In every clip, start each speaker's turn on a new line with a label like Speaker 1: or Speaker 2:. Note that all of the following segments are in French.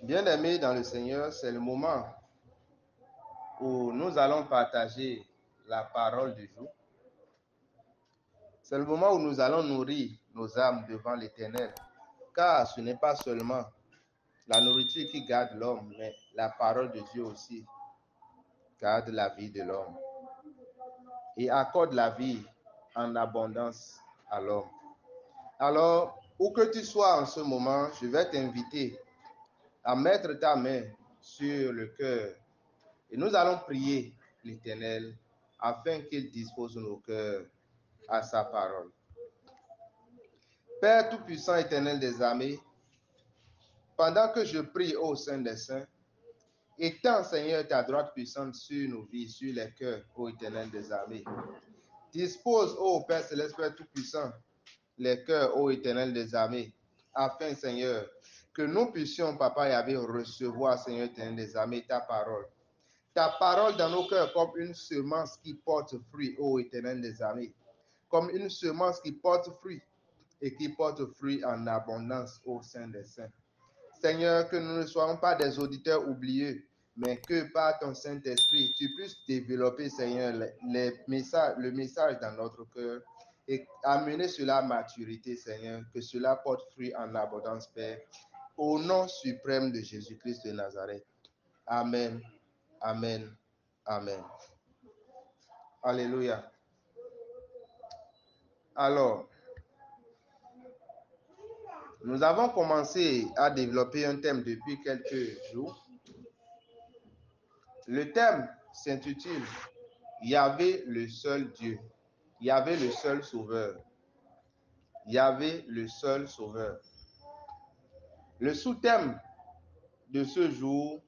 Speaker 1: Bien-aimés dans le Seigneur, c'est le moment où nous allons partager la parole du jour. C'est le moment où nous allons nourrir nos âmes devant l'Éternel. Car ce n'est pas seulement la nourriture qui garde l'homme, mais la parole de Dieu aussi garde la vie de l'homme et accorde la vie en abondance à l'homme. Alors, où que tu sois en ce moment, je vais t'inviter à mettre ta main sur le cœur et nous allons prier l'Éternel afin qu'il dispose nos cœurs à sa parole. Père tout-puissant, éternel des armées, pendant que je prie au Saint des Saints, étends, Seigneur, ta droite puissante sur nos vies, sur les cœurs, ô éternel des armées. Dispose, ô Père céleste, Père tout-puissant, les cœurs, ô éternel des armées, afin, Seigneur, que nous puissions, Papa Yahvé, recevoir, Seigneur éternel des armées, ta parole. Ta parole dans nos cœurs comme une semence qui porte fruit, ô éternel des armées. Comme une semence qui porte fruit et qui porte fruit en abondance au sein des saints. Seigneur, que nous ne soyons pas des auditeurs oubliés, mais que par ton Saint-Esprit, tu puisses développer, Seigneur, le message dans notre cœur et amener cela à maturité, Seigneur, que cela porte fruit en abondance, Père, au nom suprême de Jésus-Christ de Nazareth. Amen, amen, amen. Alléluia. Alors, nous avons commencé à développer un thème depuis quelques jours. Le thème s'intitule « Yahvé le seul Dieu ». Yahvé le seul sauveur. Yahvé le seul sauveur. Le sous-thème de ce jour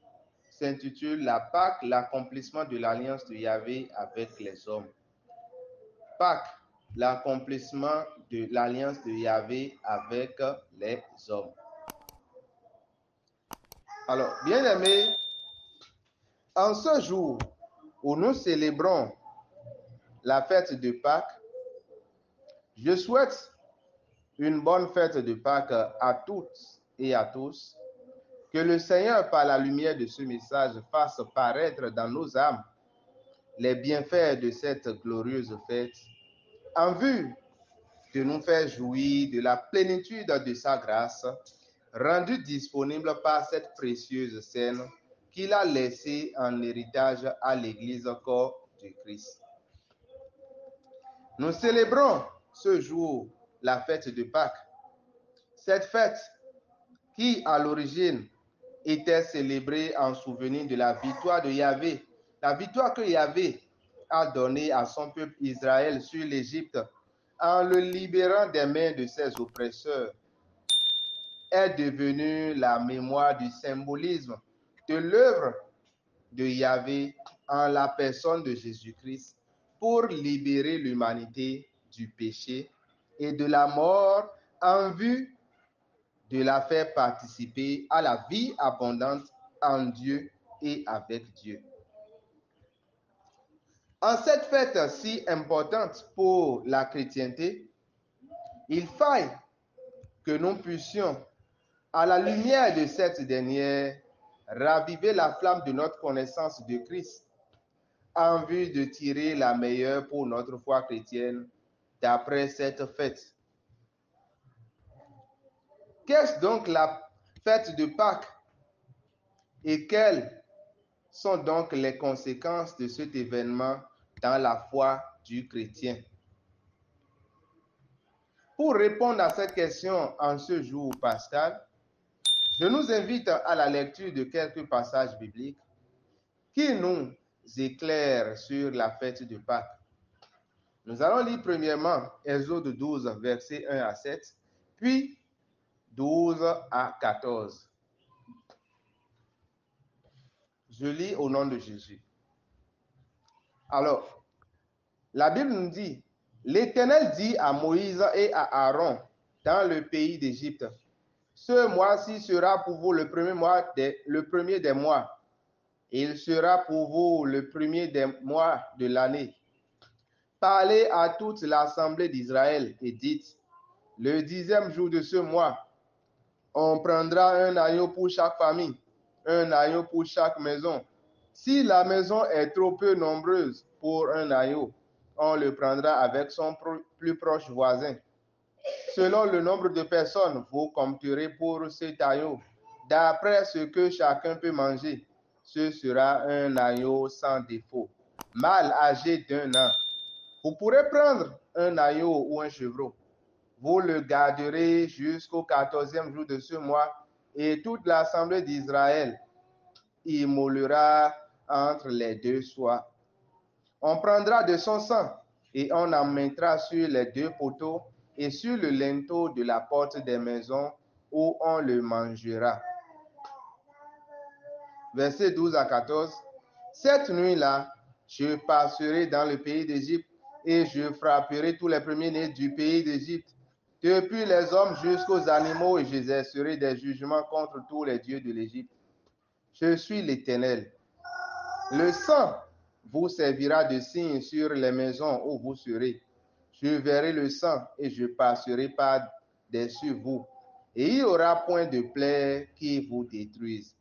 Speaker 1: s'intitule « La Pâque, l'accomplissement de l'alliance de Yahvé avec les hommes ». Pâque, l'accomplissement de l'alliance de Yahvé avec les hommes. Alors, bien-aimés, en ce jour où nous célébrons la fête de Pâques, je souhaite une bonne fête de Pâques à toutes et à tous. Que le Seigneur, par la lumière de ce message, fasse paraître dans nos âmes les bienfaits de cette glorieuse fête, en vue de nous faire jouir de la plénitude de sa grâce, rendue disponible par cette précieuse scène qu'il a laissée en héritage à l'Église corps du Christ. Nous célébrons ce jour la fête de Pâques. Cette fête qui, à l'origine, était célébrée en souvenir de la victoire de Yahvé, la victoire que Yahvé a donnée à son peuple Israël sur l'Égypte en le libérant des mains de ses oppresseurs, est devenue la mémoire du symbolisme de l'œuvre de Yahvé en la personne de Jésus-Christ pour libérer l'humanité du péché et de la mort en vue de la faire participer à la vie abondante en Dieu et avec Dieu. En cette fête si importante pour la chrétienté, il faille que nous puissions, à la lumière de cette dernière, raviver la flamme de notre connaissance de Christ en vue de tirer la meilleure pour notre foi chrétienne d'après cette fête. Qu'est-ce donc la fête de Pâques et quelles sont donc les conséquences de cet événement dans la foi du chrétien? Pour répondre à cette question en ce jour pascal, je nous invite à la lecture de quelques passages bibliques qui nous éclairent sur la fête de Pâques. Nous allons lire premièrement Exode 12, versets 1 à 7, puis 12 à 14. Je lis au nom de Jésus. Alors, la Bible nous dit, l'Éternel dit à Moïse et à Aaron dans le pays d'Égypte, ce mois-ci sera pour vous le premier des mois. Il sera pour vous le premier des mois de l'année. Parlez à toute l'assemblée d'Israël et dites, le 10e jour de ce mois, On prendra un agneau pour chaque famille, un agneau pour chaque maison. Si la maison est trop peu nombreuse pour un agneau, on le prendra avec son plus proche voisin. Selon le nombre de personnes, vous compterez pour cet agneau. D'après ce que chacun peut manger, ce sera un agneau sans défaut, mâle âgé d'1 an. Vous pourrez prendre un agneau ou un chevreau. Vous le garderez jusqu'au 14e jour de ce mois, et toute l'assemblée d'Israël immolera entre les deux soies. On prendra de son sang et on en mettra sur les deux poteaux et sur le linteau de la porte des maisons où on le mangera. Versets 12 à 14. Cette nuit-là, je passerai dans le pays d'Égypte et je frapperai tous les premiers-nés du pays d'Égypte, depuis les hommes jusqu'aux animaux, et j'exercerai des jugements contre tous les dieux de l'Égypte. Je suis l'Éternel. Le sang vous servira de signe sur les maisons où vous serez. Je verrai le sang et je passerai par-dessus vous, et il n'y aura point de plaie qui vous détruise.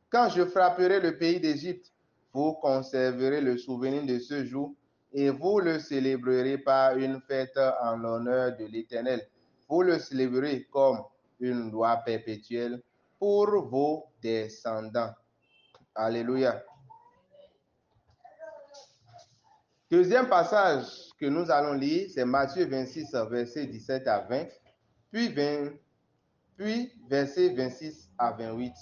Speaker 1: Quand je frapperai le pays d'Égypte, vous conserverez le souvenir de ce jour et vous le célébrerez par une fête en l'honneur de l'Éternel. Vous le célébrerez comme une loi perpétuelle pour vos descendants. Alléluia. Deuxième passage que nous allons lire, c'est Matthieu 26, versets 17 à 20, puis versets 26 à 28.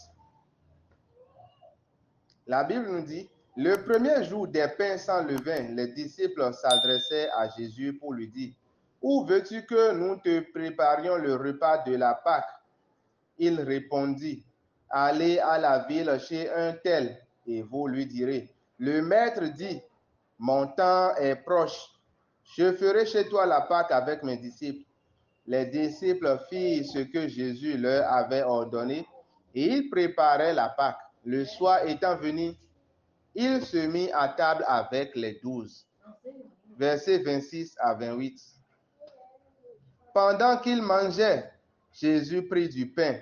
Speaker 1: La Bible nous dit, le premier jour des pains sans levain, les disciples s'adressaient à Jésus pour lui dire, où veux-tu que nous te préparions le repas de la Pâque? Il répondit, allez à la ville chez un tel, et vous lui direz, le maître dit, mon temps est proche, je ferai chez toi la Pâque avec mes disciples. Les disciples firent ce que Jésus leur avait ordonné, et ils préparaient la Pâque. Le soir étant venu, il se mit à table avec les 12. Versets 26 à 28. Pendant qu'ils mangeaient, Jésus prit du pain,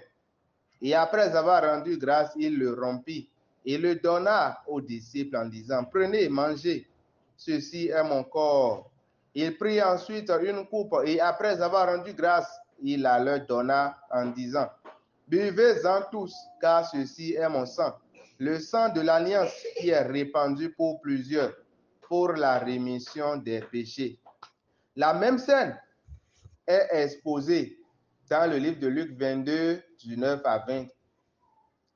Speaker 1: et après avoir rendu grâce, il le rompit et le donna aux disciples en disant, prenez, mangez, ceci est mon corps. Il prit ensuite une coupe, et après avoir rendu grâce, il la leur donna en disant, buvez-en tous, car ceci est mon sang, le sang de l'alliance qui est répandu pour plusieurs, pour la rémission des péchés. La même scène est exposée dans le livre de Luc 22, du 9 à 20.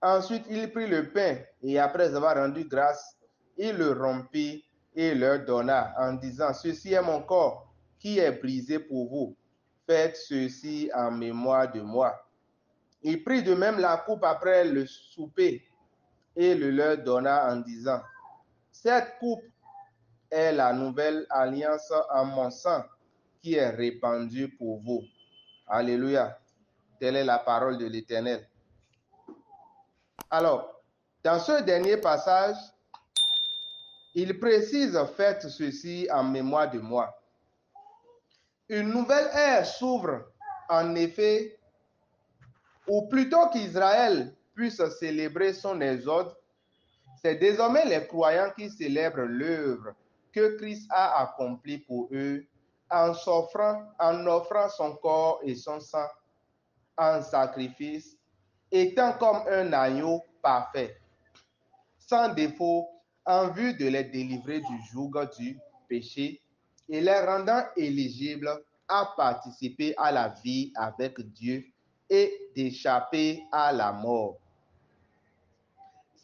Speaker 1: Ensuite, il prit le pain, et après avoir rendu grâce, il le rompit et leur donna en disant, ceci est mon corps qui est brisé pour vous. Faites ceci en mémoire de moi. Il prit de même la coupe après le souper et le leur donna en disant, cette coupe est la nouvelle alliance en mon sang qui est répandue pour vous. Alléluia. Telle est la parole de l'Éternel. Alors, dans ce dernier passage, il précise, faites ceci en mémoire de moi. Une nouvelle ère s'ouvre, en effet, ou plutôt qu'Israël puisse célébrer son exode, c'est désormais les croyants qui célèbrent l'œuvre que Christ a accomplie pour eux en offrant son corps et son sang en sacrifice, étant comme un agneau parfait, sans défaut, en vue de les délivrer du joug du péché et les rendant éligibles à participer à la vie avec Dieu et d'échapper à la mort.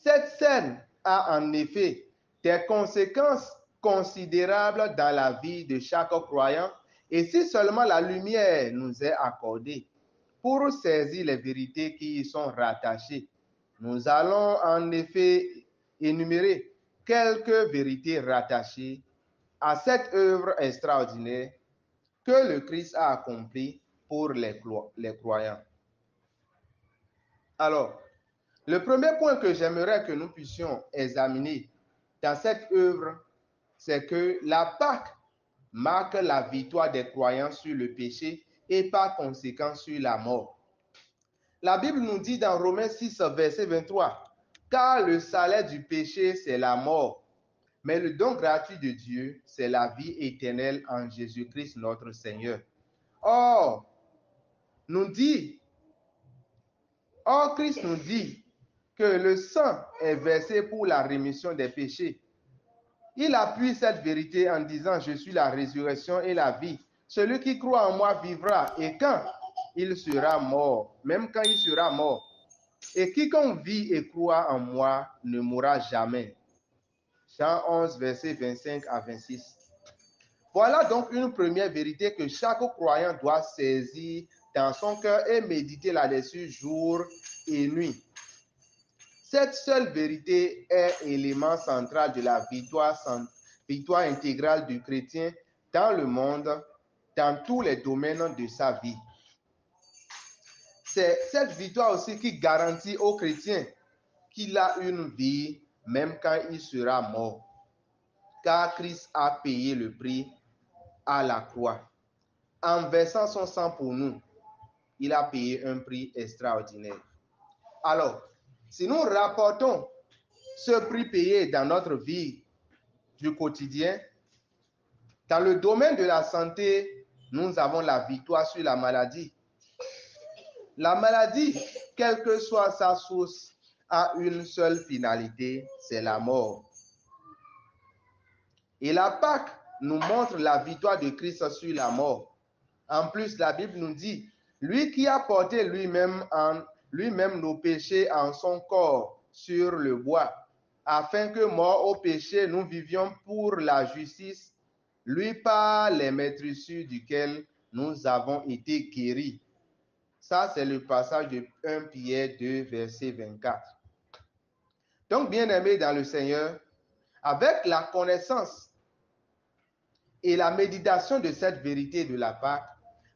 Speaker 1: Cette scène a en effet des conséquences considérables dans la vie de chaque croyant, et si seulement la lumière nous est accordée pour saisir les vérités qui y sont rattachées, nous allons en effet énumérer quelques vérités rattachées à cette œuvre extraordinaire que le Christ a accomplie pour les croyants. Alors, le premier point que j'aimerais que nous puissions examiner dans cette œuvre, c'est que la Pâque marque la victoire des croyants sur le péché et par conséquent sur la mort. La Bible nous dit dans Romains 6, verset 23, « Car le salaire du péché, c'est la mort, mais le don gratuit de Dieu, c'est la vie éternelle en Jésus-Christ notre Seigneur. » Or, Christ nous dit que le sang est versé pour la rémission des péchés. Il appuie cette vérité en disant « Je suis la résurrection et la vie. Celui qui croit en moi vivra, et quand il sera mort, même quand il sera mort. Et quiconque vit et croit en moi ne mourra jamais. » Jean 11, verset 25 à 26. Voilà donc une première vérité que chaque croyant doit saisir dans son cœur et méditer là-dessus jour et nuit. Cette seule vérité est l'élément central de la victoire intégrale du chrétien dans le monde, dans tous les domaines de sa vie. C'est cette victoire aussi qui garantit au chrétien qu'il a une vie même quand il sera mort. Car Christ a payé le prix à la croix. En versant son sang pour nous, il a payé un prix extraordinaire. Alors, si nous rapportons ce prix payé dans notre vie du quotidien, dans le domaine de la santé, nous avons la victoire sur la maladie. La maladie, quelle que soit sa source, a une seule finalité, c'est la mort. Et la Pâque nous montre la victoire de Christ sur la mort. En plus, la Bible nous dit, lui qui a porté lui-même nos péchés en son corps sur le bois, afin que morts au péché, nous vivions pour la justice, lui par les maîtrissures duquel nous avons été guéris. Ça, c'est le passage de 1 Pierre 2, verset 24. Donc, bien-aimés dans le Seigneur, avec la connaissance et la méditation de cette vérité de la Pâque,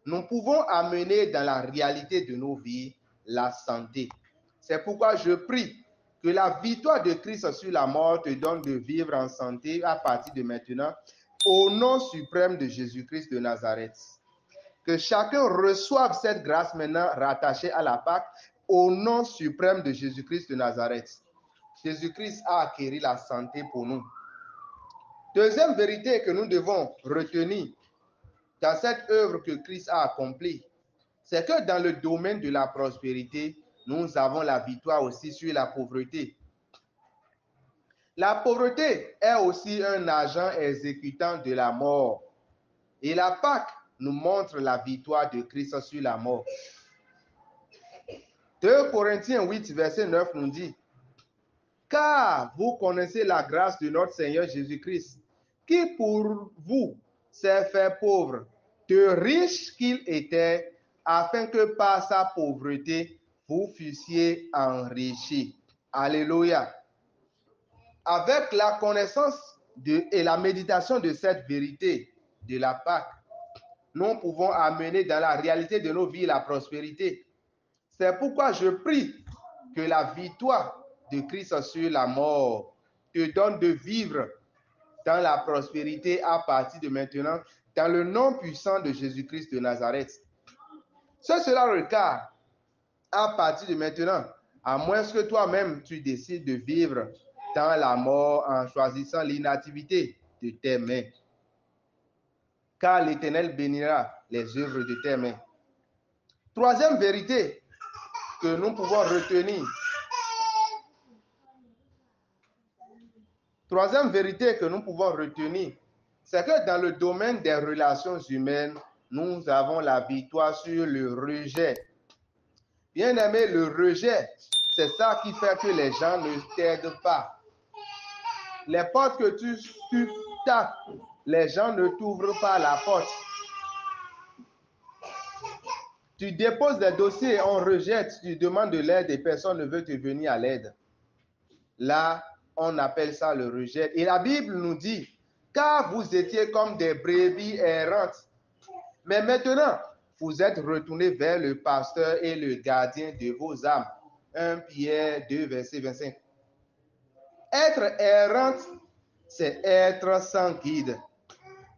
Speaker 1: nous pouvons amener dans la réalité de nos vies la santé. C'est pourquoi je prie que la victoire de Christ sur la mort te donne de vivre en santé à partir de maintenant, au nom suprême de Jésus-Christ de Nazareth. Que chacun reçoive cette grâce maintenant rattachée à la Pâque, au nom suprême de Jésus-Christ de Nazareth. Jésus-Christ a acquis la santé pour nous. Deuxième vérité que nous devons retenir dans cette œuvre que Christ a accomplie, c'est que dans le domaine de la prospérité, nous avons la victoire aussi sur la pauvreté. La pauvreté est aussi un agent exécutant de la mort. Et la Pâque nous montre la victoire de Christ sur la mort. 2 Corinthiens 8, verset 9 nous dit, « Car vous connaissez la grâce de notre Seigneur Jésus-Christ, qui pour vous s'est fait pauvre, de riche qu'il était, afin que par sa pauvreté, vous fussiez enrichis. » Alléluia. Avec la connaissance et la méditation de cette vérité de la Pâque, nous pouvons amener dans la réalité de nos vies la prospérité. C'est pourquoi je prie que la victoire de Christ sur la mort te donne de vivre dans la prospérité à partir de maintenant, dans le nom puissant de Jésus-Christ de Nazareth. Ce sera le cas à partir de maintenant, à moins que toi-même tu décides de vivre dans la mort en choisissant l'inactivité de tes mains. Car l'Éternel bénira les œuvres de tes mains. Troisième vérité que nous pouvons retenir. C'est que dans le domaine des relations humaines, nous avons la victoire sur le rejet. Bien-aimé, le rejet, c'est ça qui fait que les gens ne t'aident pas. Les portes que tu tapes, les gens ne t'ouvrent pas la porte. Tu déposes des dossiers, on rejette, tu demandes de l'aide et personne ne veut te venir à l'aide. Là, on appelle ça le rejet. Et la Bible nous dit, car vous étiez comme des brebis errantes, mais maintenant, vous êtes retournés vers le pasteur et le gardien de vos âmes. 1 Pierre 2, verset 25. Être errante, c'est être sans guide,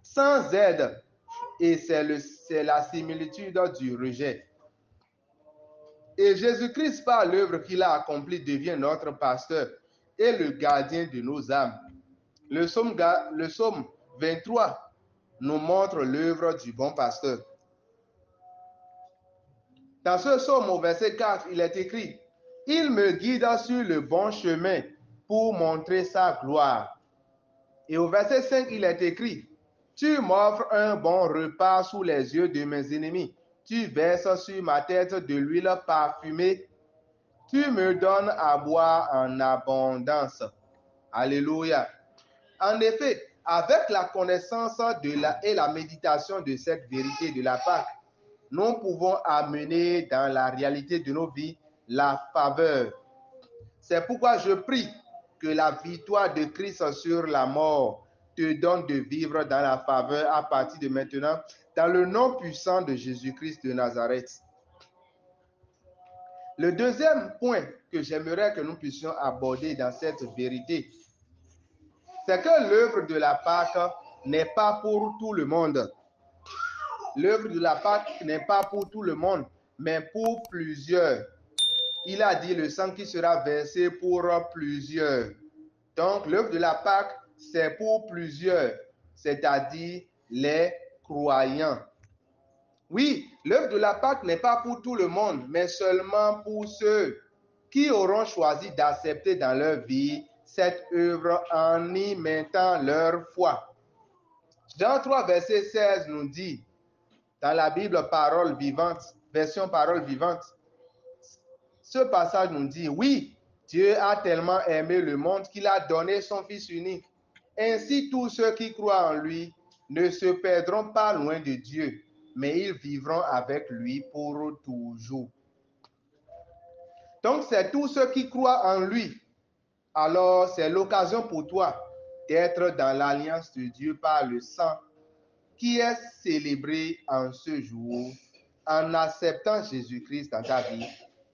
Speaker 1: sans aide. Et c'est la similitude du rejet. Et Jésus-Christ, par l'œuvre qu'il a accomplie, devient notre pasteur et le gardien de nos âmes. Le psaume 23 nous montre l'œuvre du bon pasteur. Dans ce psaume, au verset 4, il est écrit, « Il me guide sur le bon chemin pour montrer sa gloire. » Et au verset 5, il est écrit, « Tu m'offres un bon repas sous les yeux de mes ennemis. Tu verses sur ma tête de l'huile parfumée. Tu me donnes à boire en abondance. » Alléluia. En effet, avec la connaissance et la méditation de cette vérité de la Pâque, nous pouvons amener dans la réalité de nos vies la faveur. C'est pourquoi je prie que la victoire de Christ sur la mort te donne de vivre dans la faveur à partir de maintenant, dans le nom puissant de Jésus-Christ de Nazareth. Le deuxième point que j'aimerais que nous puissions aborder dans cette vérité, c'est que l'œuvre de la Pâque n'est pas pour tout le monde. L'œuvre de la Pâque n'est pas pour tout le monde, mais pour plusieurs. Il a dit le sang qui sera versé pour plusieurs. Donc, l'œuvre de la Pâque, c'est pour plusieurs, c'est-à-dire les croyants. Oui, l'œuvre de la Pâque n'est pas pour tout le monde, mais seulement pour ceux qui auront choisi d'accepter dans leur vie cette œuvre en y mettant leur foi. Jean 3, verset 16 nous dit, dans la Bible Parole vivante, version Parole vivante, ce passage nous dit, oui, Dieu a tellement aimé le monde qu'il a donné son Fils unique. Ainsi, tous ceux qui croient en lui ne se perdront pas loin de Dieu, mais ils vivront avec lui pour toujours. Donc, c'est tous ceux qui croient en lui. Alors, c'est l'occasion pour toi d'être dans l'alliance de Dieu par le sang qui est célébré en ce jour en acceptant Jésus-Christ dans ta vie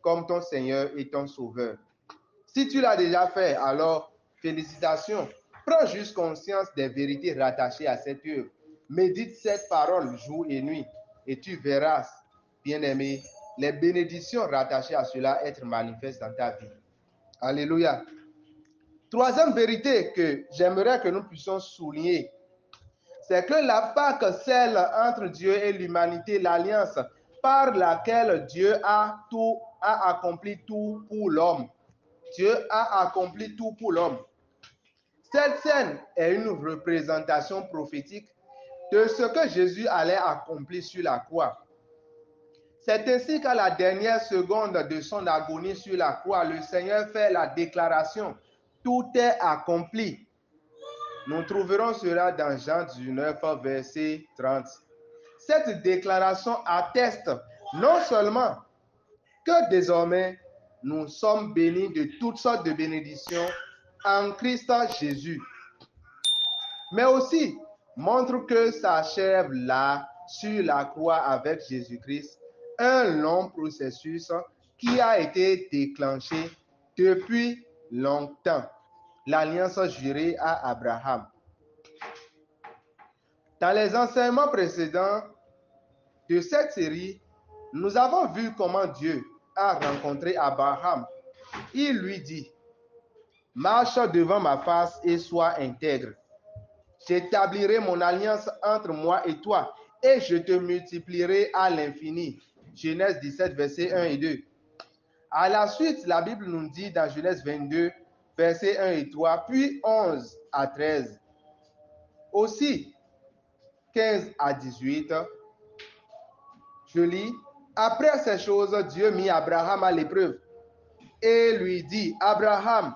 Speaker 1: comme ton Seigneur et ton Sauveur. Si tu l'as déjà fait, alors félicitations. Prends juste conscience des vérités rattachées à cette œuvre. Médite cette parole jour et nuit et tu verras, bien-aimé, les bénédictions rattachées à cela être manifestes dans ta vie. Alléluia. Troisième vérité que j'aimerais que nous puissions souligner, c'est que la Pâque scelle entre Dieu et l'humanité l'alliance par laquelle Dieu a accompli tout pour l'homme. Dieu a accompli tout pour l'homme. Cette scène est une représentation prophétique de ce que Jésus allait accomplir sur la croix. C'est ainsi qu'à la dernière seconde de son agonie sur la croix, le Seigneur fait la déclaration « Tout est accompli ». Nous trouverons cela dans Jean 19, verset 30. Cette déclaration atteste non seulement que désormais nous sommes bénis de toutes sortes de bénédictions en Christ Jésus, mais aussi montre que s'achève là, sur la croix avec Jésus-Christ, un long processus qui a été déclenché depuis longtemps. L'alliance jurée à Abraham. Dans les enseignements précédents de cette série, nous avons vu comment Dieu a rencontré Abraham. Il lui dit, « Marche devant ma face et sois intègre. J'établirai mon alliance entre moi et toi et je te multiplierai à l'infini. » Genèse 17, versets 1 et 2. À la suite, la Bible nous dit dans Genèse 22, versets 1 et 3, puis 11 à 13. Aussi, 15 à 18, je lis, « Après ces choses, Dieu mit Abraham à l'épreuve et lui dit, « Abraham »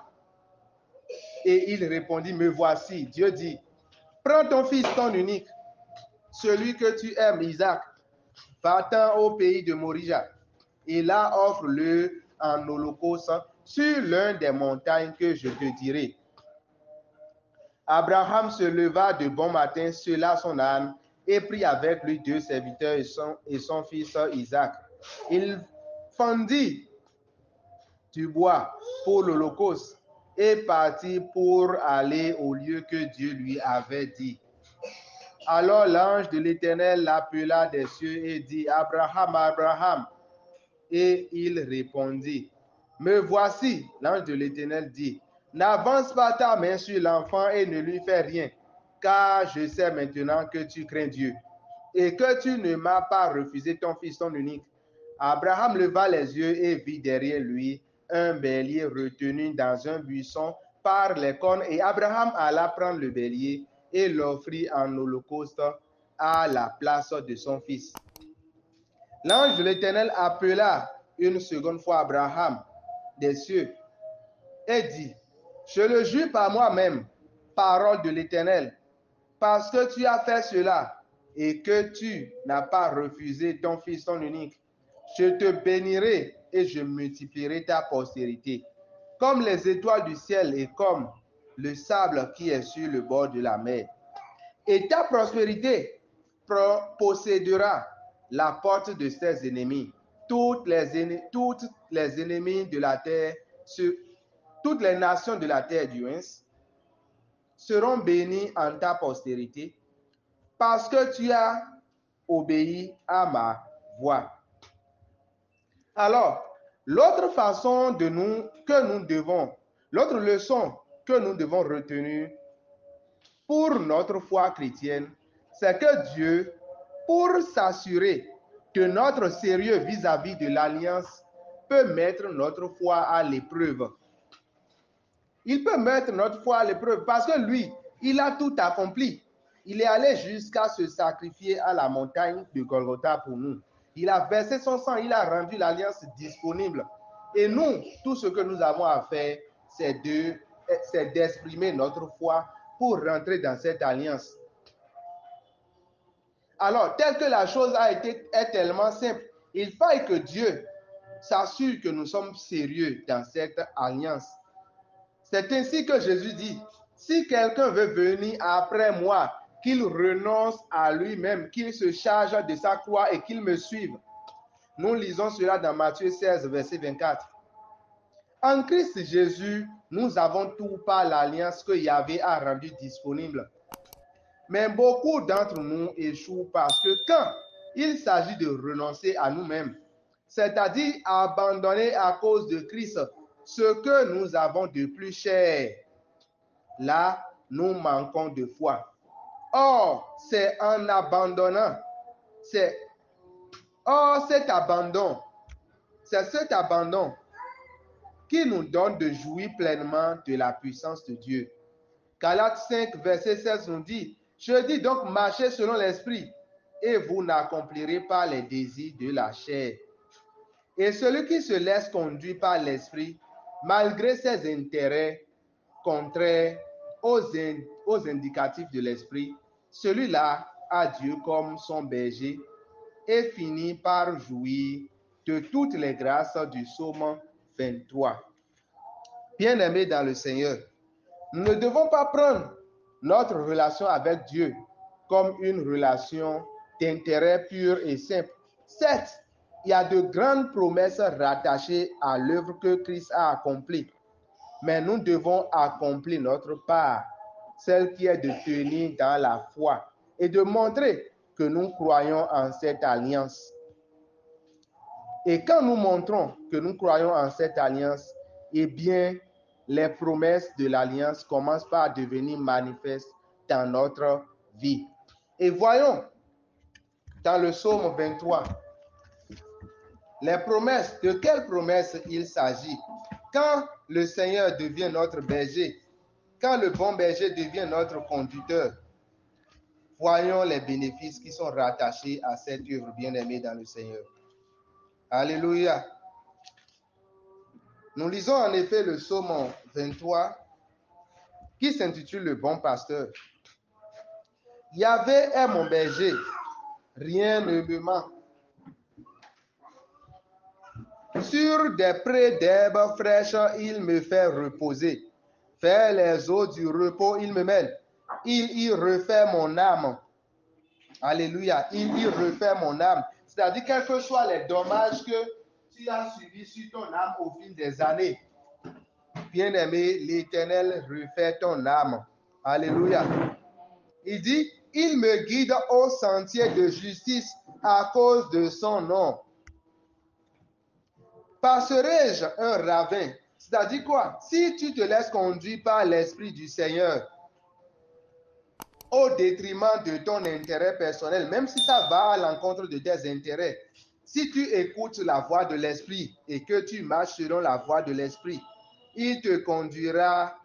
Speaker 1: et il répondit, « Me voici. » Dieu dit, « Prends ton fils, ton unique, celui que tu aimes, Isaac, va-t'en au pays de Morija, et là offre-le en holocauste sur l'un des montagnes que je te dirai. » Abraham se leva de bon matin, sella son âne, et prit avec lui 2 serviteurs et son fils Isaac. Il fendit du bois pour l'holocauste et partit pour aller au lieu que Dieu lui avait dit. Alors l'ange de l'Éternel l'appela des cieux et dit, « Abraham, Abraham. » Et il répondit, me voici. L'ange de l'Éternel dit, n'avance pas ta main sur l'enfant et ne lui fais rien, car je sais maintenant que tu crains Dieu et que tu ne m'as pas refusé ton fils, ton unique. Abraham leva les yeux et vit derrière lui un bélier retenu dans un buisson par les cornes, et Abraham alla prendre le bélier et l'offrit en holocauste à la place de son fils. L'ange de l'Éternel appela une seconde fois Abraham des cieux et dit, je le jure par moi-même, parole de l'Éternel, parce que tu as fait cela et que tu n'as pas refusé ton fils, ton unique, je te bénirai et je multiplierai ta postérité, comme les étoiles du ciel et comme le sable qui est sur le bord de la mer. Et ta prospérité possédera la porte de ses ennemis. Toutes les ennemis de la terre, toutes les nations de la terre du seront bénies en ta postérité, parce que tu as obéi à ma voix. Alors, l'autre leçon que nous devons retenir pour notre foi chrétienne, c'est que Dieu, pour s'assurer de notre sérieux vis-à-vis de l'alliance, peut mettre notre foi à l'épreuve. Il peut mettre notre foi à l'épreuve parce que lui, il a tout accompli. Il est allé jusqu'à se sacrifier à la montagne de Golgotha pour nous. Il a versé son sang, il a rendu l'alliance disponible. Et nous, tout ce que nous avons à faire, c'est d'exprimer notre foi pour rentrer dans cette alliance. Alors, tel que la chose est tellement simple, il faille que Dieu s'assure que nous sommes sérieux dans cette alliance. C'est ainsi que Jésus dit, si quelqu'un veut venir après moi, qu'il renonce à lui-même, qu'il se charge de sa croix et qu'il me suive. Nous lisons cela dans Matthieu 16, verset 24. En Christ Jésus, nous avons tout par l'alliance que Yahvé a rendue disponible. Mais beaucoup d'entre nous échouent parce que quand il s'agit de renoncer à nous-mêmes, c'est-à-dire abandonner à cause de Christ ce que nous avons de plus cher, là, nous manquons de foi. Or, c'est en abandonnant, c'est cet abandon qui nous donne de jouir pleinement de la puissance de Dieu. Galates 5, verset 16 nous dit, je dis donc, marchez selon l'esprit, et vous n'accomplirez pas les désirs de la chair. Et celui qui se laisse conduire par l'esprit, malgré ses intérêts contraires aux indicatifs de l'esprit, celui-là a Dieu comme son berger et finit par jouir de toutes les grâces du psaume 23. Bien-aimés dans le Seigneur, nous ne devons pas prendre notre relation avec Dieu comme une relation d'intérêt pur et simple. Certes, il y a de grandes promesses rattachées à l'œuvre que Christ a accomplie, mais nous devons accomplir notre part, celle qui est de tenir dans la foi et de montrer que nous croyons en cette alliance. Et quand nous montrons que nous croyons en cette alliance, eh bien, les promesses de l'alliance commencent par devenir manifestes dans notre vie. Et voyons, dans le psaume 23, les promesses, de quelles promesses il s'agit? Quand le Seigneur devient notre berger, quand le bon berger devient notre conducteur, voyons les bénéfices qui sont rattachés à cette œuvre bien-aimée dans le Seigneur. Alléluia. Nous lisons en effet le psaume 23 qui s'intitule Le bon pasteur. Yahvé est mon berger, rien ne me manque. Sur des prés d'herbes fraîches, il me fait reposer. Vers les eaux du repos, il me mène. Il y refait mon âme. Alléluia. Il y refait mon âme. C'est-à-dire, quels que soient les dommages que tu as subis sur ton âme au fil des années, bien-aimé, l'Éternel refait ton âme. Alléluia. Il dit, il me guide au sentier de justice à cause de son nom. Passerai-je un ravin? C'est-à-dire quoi? Si tu te laisses conduire par l'Esprit du Seigneur au détriment de ton intérêt personnel, même si ça va à l'encontre de tes intérêts, si tu écoutes la voix de l'Esprit et que tu marches selon la voix de l'Esprit, il te conduira,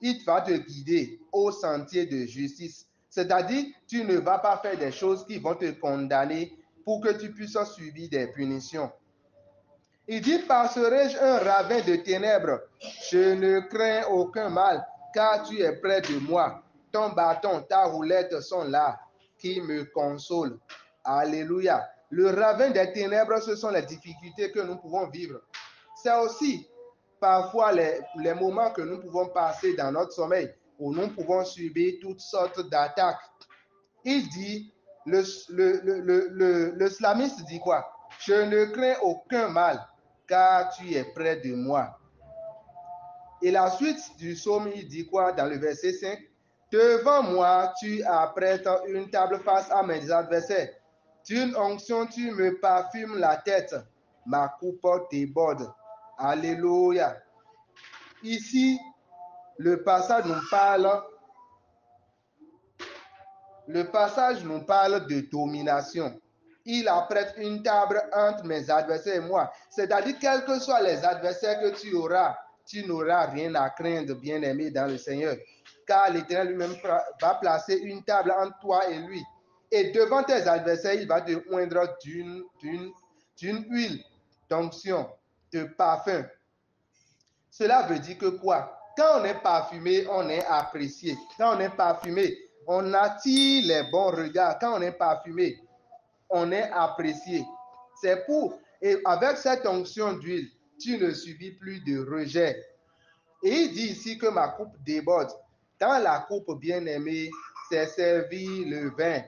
Speaker 1: il va te guider au sentier de justice. C'est-à-dire, tu ne vas pas faire des choses qui vont te condamner pour que tu puisses subir des punitions. Il dit, passerai-je un ravin de ténèbres? Je ne crains aucun mal, car tu es près de moi. Ton bâton, ta roulette sont là, qui me consolent. Alléluia. Le ravin des ténèbres, ce sont les difficultés que nous pouvons vivre. C'est aussi parfois les moments que nous pouvons passer dans notre sommeil, où nous pouvons subir toutes sortes d'attaques. Il dit, le slamiste dit quoi? Je ne crains aucun mal, car tu es près de moi. Et la suite du psaume, il dit quoi dans le verset 5? Devant moi, tu apprêtes une table face à mes adversaires. D'une onction, tu me parfumes la tête. Ma coupe déborde. Alléluia. Ici, le passage nous parle de domination. Il apprête une table entre mes adversaires et moi. C'est-à-dire, quels que soient les adversaires que tu auras, tu n'auras rien à craindre, bien-aimé dans le Seigneur. Car l'Éternel lui-même va placer une table entre toi et lui. Et devant tes adversaires, il va te oindre d'une huile d'onction, de parfum. Cela veut dire que quoi? Quand on est parfumé, on est apprécié. Quand on est parfumé, on attire les bons regards. Quand on est parfumé, on est apprécié. C'est pour, et avec cette onction d'huile, tu ne subis plus de rejet. Et il dit ici que ma coupe déborde. Dans la coupe bien-aimée, c'est servi le vin.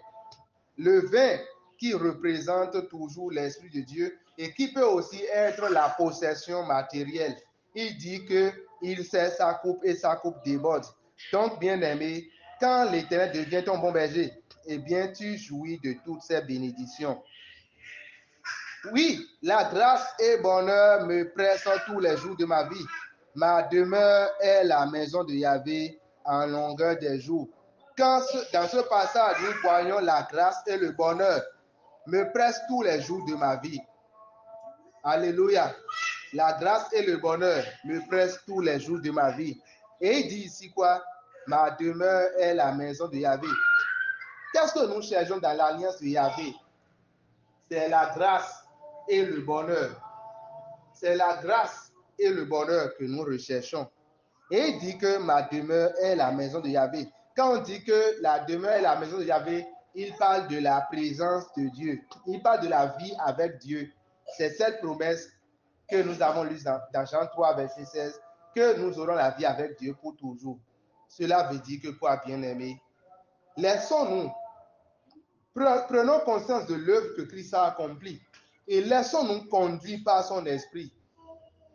Speaker 1: Le vin qui représente toujours l'Esprit de Dieu et qui peut aussi être la possession matérielle. Il dit qu'il sert sa coupe et sa coupe déborde. Donc, bien-aimé, quand l'Éternel devient ton bon berger, eh bien, tu jouis de toutes ces bénédictions. Oui, la grâce et bonheur me pressent tous les jours de ma vie. Ma demeure est la maison de Yahvé en longueur des jours. Dans ce passage, nous voyons la grâce et le bonheur me pressent tous les jours de ma vie. Alléluia. La grâce et le bonheur me pressent tous les jours de ma vie. Et il dit ici quoi? Ma demeure est la maison de Yahvé. Qu'est-ce que nous cherchons dans l'alliance de Yahvé? C'est la grâce et le bonheur. C'est la grâce et le bonheur que nous recherchons. Et il dit que ma demeure est la maison de Yahvé. Quand on dit que la demeure est la maison de Yahvé, il parle de la présence de Dieu. Il parle de la vie avec Dieu. C'est cette promesse que nous avons lue dans Jean 3, verset 16, que nous aurons la vie avec Dieu pour toujours. Cela veut dire que quoi, bien-aimé? Laissons-nous, prenons conscience de l'œuvre que Christ a accomplie et laissons-nous conduire par son esprit.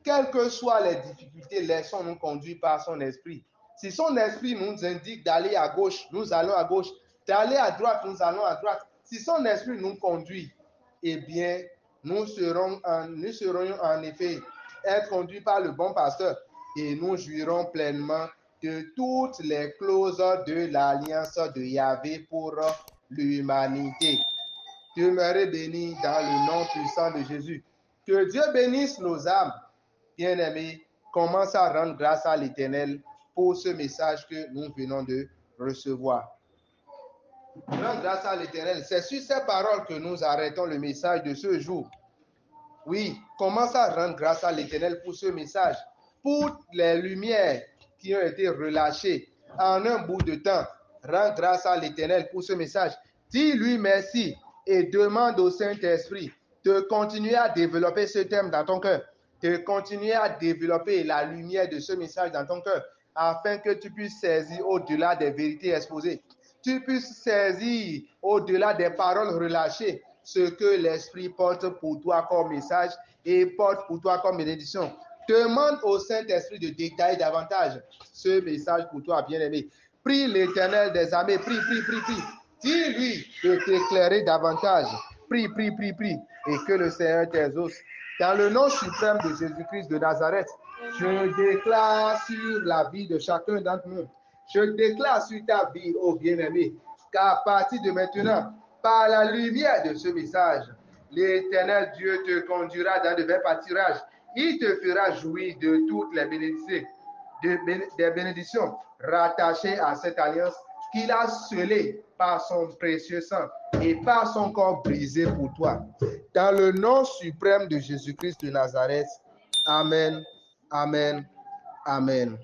Speaker 1: Quelles que soient les difficultés, laissons-nous conduire par son esprit. Si son esprit nous indique d'aller à gauche, nous allons à gauche. D'aller à droite, nous allons à droite. Si son esprit nous conduit, eh bien, nous serons en effet être conduits par le bon pasteur et nous jouirons pleinement de toutes les clauses de l'alliance de Yahvé pour l'humanité. Demeurez bénis dans le nom puissant de Jésus. Que Dieu bénisse nos âmes. Bien-aimés, commence à rendre grâce à l'Éternel pour ce message que nous venons de recevoir. Rendre grâce à l'Éternel, c'est sur ces paroles que nous arrêtons le message de ce jour. Oui, commence à rendre grâce à l'Éternel pour ce message, pour les lumières qui ont été relâchées en un bout de temps. Rends grâce à l'Éternel pour ce message. Dis-lui merci et demande au Saint-Esprit de continuer à développer ce thème dans ton cœur, de continuer à développer la lumière de ce message dans ton cœur, afin que tu puisses saisir au-delà des vérités exposées, tu puisses saisir au-delà des paroles relâchées, ce que l'Esprit porte pour toi comme message et porte pour toi comme bénédiction. Demande au Saint-Esprit de détailler davantage ce message pour toi, bien-aimé. Prie l'Éternel des armées, prie. Dis-lui de t'éclairer davantage. Prie. Et que le Seigneur t'exauce Dans le nom suprême de Jésus-Christ de Nazareth, je déclare sur la vie de chacun d'entre nous. Je déclare sur ta vie, ô bien-aimé, qu'à partir de maintenant, par la lumière de ce message, l'Éternel Dieu te conduira dans de verts pâturages. Il te fera jouir de toutes les bénédictions, des bénédictions rattachées à cette alliance qu'il a scellée par son précieux sang et par son corps brisé pour toi. Dans le nom suprême de Jésus-Christ de Nazareth. Amen. Amen. Amen.